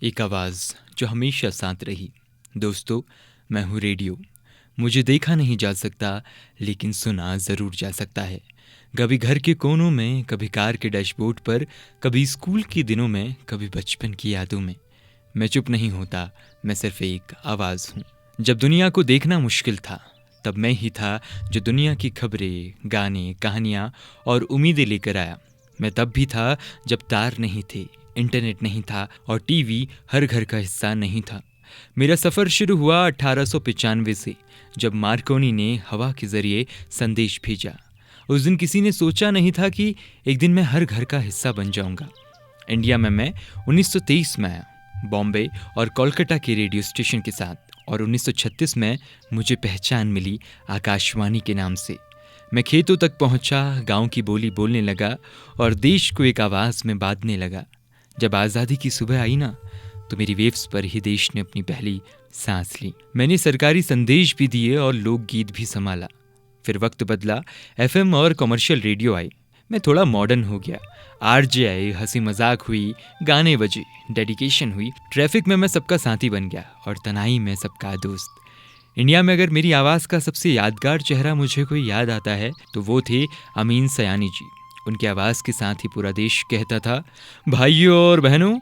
एक आवाज़ जो हमेशा साथ रही। दोस्तों, मैं हूँ रेडियो। मुझे देखा नहीं जा सकता, लेकिन सुना ज़रूर जा सकता है। कभी घर के कोनों में, कभी कार के डैशबोर्ड पर, कभी स्कूल के दिनों में, कभी बचपन की यादों में। मैं चुप नहीं होता, मैं सिर्फ एक आवाज़ हूँ। जब दुनिया को देखना मुश्किल था, तब मैं ही था जो दुनिया की खबरें, गाने, कहानियाँ और उम्मीदें लेकर आया। मैं तब भी था जब तार नहीं थे, इंटरनेट नहीं था और टीवी हर घर का हिस्सा नहीं था। मेरा सफ़र शुरू हुआ 1895 से, जब मार्कोनी ने हवा के ज़रिए संदेश भेजा। उस दिन किसी ने सोचा नहीं था कि एक दिन मैं हर घर का हिस्सा बन जाऊंगा। इंडिया में मैं 1923 में आया, बॉम्बे और कोलकाता के रेडियो स्टेशन के साथ, और 1936 में मुझे पहचान मिली आकाशवाणी के नाम से। मैं खेतों तक पहुंचा, गांव की बोली बोलने लगा और देश को एक आवाज़ में बांधने लगा। जब आज़ादी की सुबह आई ना, तो मेरी वेव्स पर ही देश ने अपनी पहली सांस ली। मैंने सरकारी संदेश भी दिए और लोकगीत भी संभाला। फिर वक्त बदला, एफएम और कमर्शियल रेडियो आए। मैं थोड़ा मॉडर्न हो गया। आरजे आए, हंसी मजाक हुई, गाने बजे, डेडिकेशन हुई। ट्रैफिक में मैं सबका साथी बन गया और तनाई में सबका दोस्त। इंडिया में अगर मेरी आवाज़ का सबसे यादगार चेहरा मुझे कोई याद आता है, तो वो थे अमीन सयानी जी। उनकी आवाज़ के साथ ही पूरा देश कहता था, भाइयों और बहनों।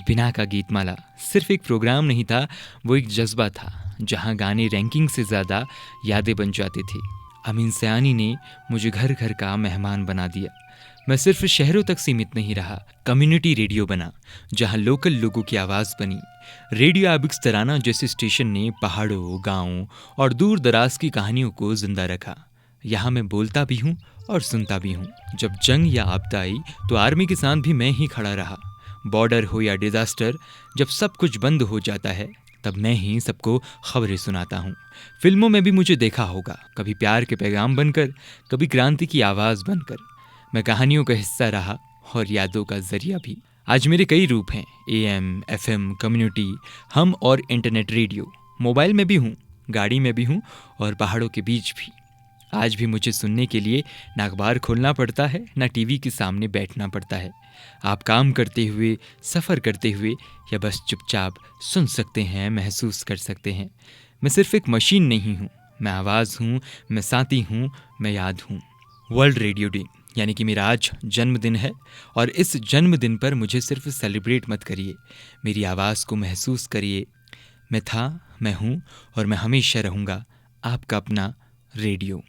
बिना का गीतमाला सिर्फ एक प्रोग्राम नहीं था, वो एक जज्बा था, जहां गाने रैंकिंग से ज़्यादा यादें बन जाते थे। अमीन सयानी ने मुझे घर घर का मेहमान बना दिया। मैं सिर्फ शहरों तक सीमित नहीं रहा, कम्युनिटी रेडियो बना, जहां लोकल लोगों की आवाज़ बनी। रेडियो एबिक्स तराना जैसे स्टेशन ने पहाड़ों, गाँवों और दूर दराज की कहानियों को जिंदा रखा। यहाँ मैं बोलता भी हूँ और सुनता भी हूँ। जब जंग या आपदा आई, तो आर्मी के साथ भी मैं ही खड़ा रहा। बॉर्डर हो या डिजास्टर, जब सब कुछ बंद हो जाता है, तब मैं ही सबको खबरें सुनाता हूँ। फिल्मों में भी मुझे देखा होगा, कभी प्यार के पैगाम बनकर, कभी क्रांति की आवाज़ बनकर। मैं कहानियों का हिस्सा रहा और यादों का जरिया भी। आज मेरे कई रूप हैं, एएम, एफएम, कम्युनिटी, हम और इंटरनेट रेडियो। मोबाइल में भी हूँ, गाड़ी में भी हूँ और पहाड़ों के बीच भी। आज भी मुझे सुनने के लिए ना अखबार खोलना पड़ता है, ना टीवी के सामने बैठना पड़ता है। आप काम करते हुए, सफ़र करते हुए या बस चुपचाप सुन सकते हैं, महसूस कर सकते हैं। मैं सिर्फ एक मशीन नहीं हूँ, मैं आवाज़ हूँ, मैं साथी हूँ, मैं याद हूँ। वर्ल्ड रेडियो डे, यानी कि मेरा आज जन्मदिन है, और इस जन्मदिन पर मुझे सिर्फ सेलिब्रेट मत करिए, मेरी आवाज़ को महसूस करिए। मैं था, मैं हूँ और मैं हमेशा रहूँगा आपका अपना रेडियो।